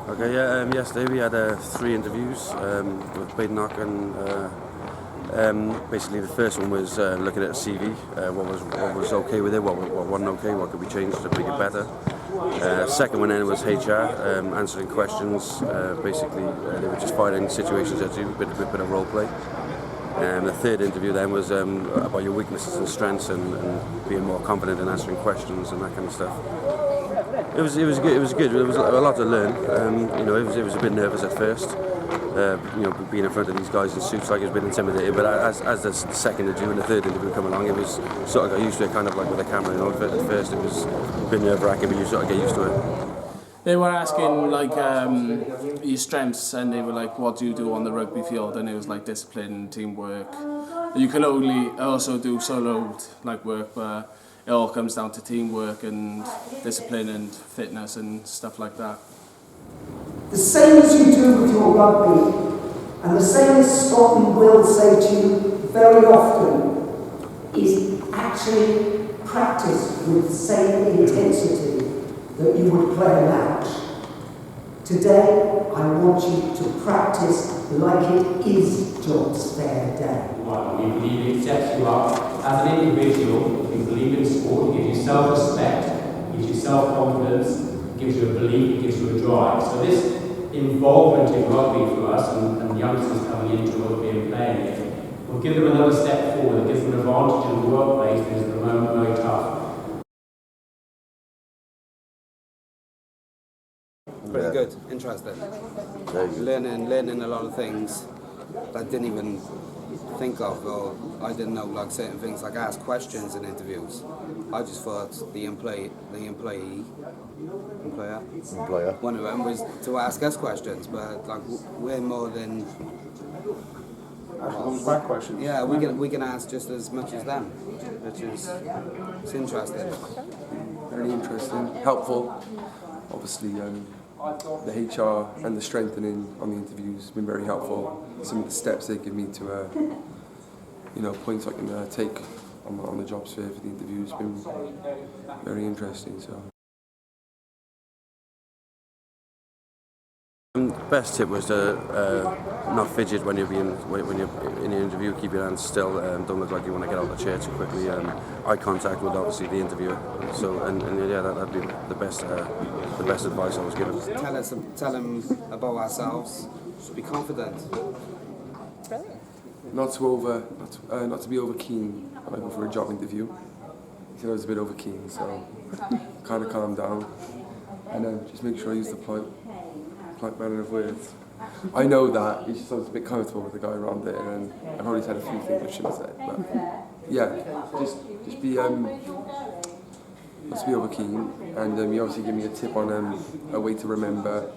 Okay, yeah, yesterday we had 3 interviews with Badenoch, and basically the first one was looking at a CV, what was okay with it, what wasn't okay, what could be changed to make it better. Second one then was HR, answering questions. Basically, they were just firing situations at you, a bit of role play. The third interview then was about your weaknesses and strengths, and being more confident in answering questions and that kind of stuff. It was good. It was good. There was a lot to learn. It was a bit nervous at first. Being in front of these guys in suits, like, it's a bit intimidating. But as the second interview and the third interview come along, it was sort of got used to it. Kind of like with a camera. At first it was a bit nerve-wracking, but you sort of get used to it. They were asking like your strengths, and they were like, "What do you do on the rugby field?" And it was like discipline, teamwork. You can only also do solo like work, but it all comes down to teamwork and discipline and fitness and stuff like that. The same as you do with your rugby, and the same as Scott and Will say to you very often, is actually practice with the same intensity that you would play a match. Today, I want you to practice like it is John's fair day. We believe it sets you up as an individual. We believe in sport. It gives you self-respect, gives you self-confidence, gives you a belief, it gives you a drive. So this involvement in rugby for us and youngsters coming into rugby and playing it will give them another step forward. It gives them an advantage in the workplace that is at the moment very tough. Pretty good, interesting. Learning a lot of things that I didn't even think of, or I didn't know, like certain things, like ask questions in interviews. I just thought the employer, one of them was to ask us questions, but like we're more than back questions. Yeah, we can ask just as much as them, which is it's interesting. Very interesting, helpful. Obviously, the HR and the strengthening on the interviews has been very helpful. Some of the steps they give me to, points I can take on the job sphere for the interviews has been very interesting. So. Best tip was to not fidget when you're in your interview. Keep your hands still. Don't look like you want to get out of the chair too quickly. Eye contact with obviously the interviewer. So that'd be the best advice I was given. Tell them about ourselves. Just be confident. Brilliant. Not to be over keen when I go for a job interview. I was a bit over keen, so kind of calm down and just make sure I use the polite manner of words. I know that it's just I was a bit comfortable with the guy around there, and I've already said a few things I shouldn't have said. But yeah, just be over keen, and you obviously give me a tip on a way to remember.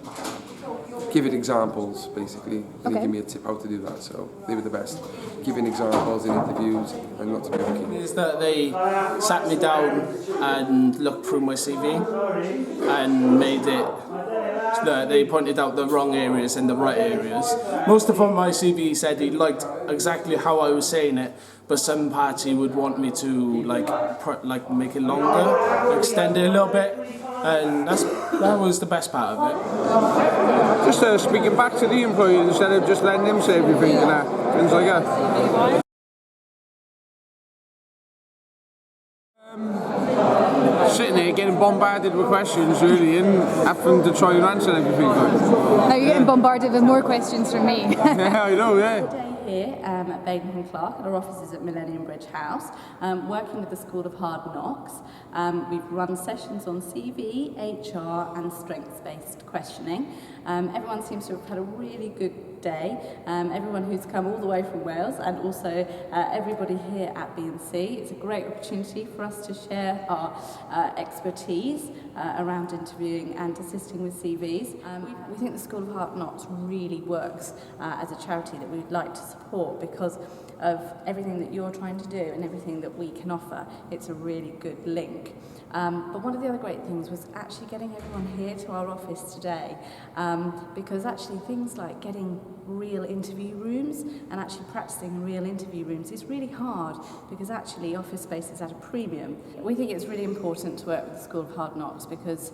Give it examples, basically. And They give me a tip how to do that, so they were the best. Giving examples in interviews and not to be over keen. Is that they sat me down and looked through my CV and made it. They pointed out the wrong areas and the right areas. Most of on my CV said he liked exactly how I was saying it, but some parts he would want me to like make it longer, extend it a little bit, and that was the best part of it. Just speaking back to the employees instead of just letting them say everything and things like that. Sitting there getting bombarded with questions really and having to try and answer everything. Now you're getting bombarded with more questions from me. Yeah, I know, yeah. Today here at Badenoch Clark at our offices at Millennium Bridge House, working with the School of Hard Knocks. We've run sessions on CV, HR and strengths-based questioning. Everyone seems to have had a really good day. Everyone who's come all the way from Wales, and also everybody here at B&C. It's a great opportunity for us to share our expertise around interviewing and assisting with CVs. We think the School of Hard Knocks really works as a charity that we'd like to support because of everything that you're trying to do and everything that we can offer. It's a really good link think. But one of the other great things was actually getting everyone here to our office today, because actually things like getting real interview rooms and actually practicing real interview rooms is really hard, because actually office space is at a premium. We think it's really important to work with the School of Hard Knocks because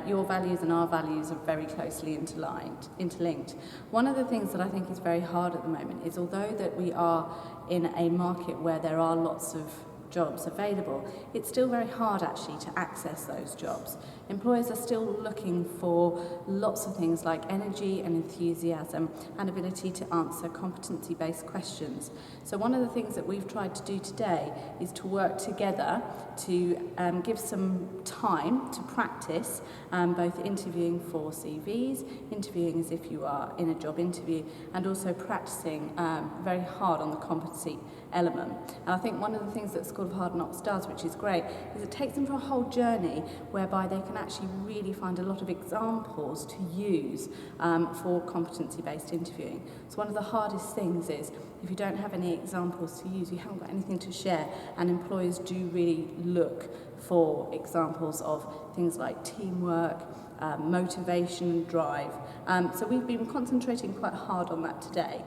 your values and our values are very closely interlinked. One of the things that I think is very hard at the moment is, although that we are in a market where there are lots of jobs available, it's still very hard actually to access those jobs. Employers are still looking for lots of things like energy and enthusiasm and ability to answer competency-based questions. So one of the things that we've tried to do today is to work together to give some time to practice both interviewing for CVs, interviewing as if you are in a job interview, and also practicing very hard on the competency element. And I think one of the things that School of Hard Knocks does, which is great, is it takes them for a whole journey whereby they can actually really find a lot of examples to use for competency-based interviewing. So one of the hardest things is if you don't have any examples to use, you haven't got anything to share, and employers do really look for examples of things like teamwork, motivation and drive. So we've been concentrating quite hard on that today.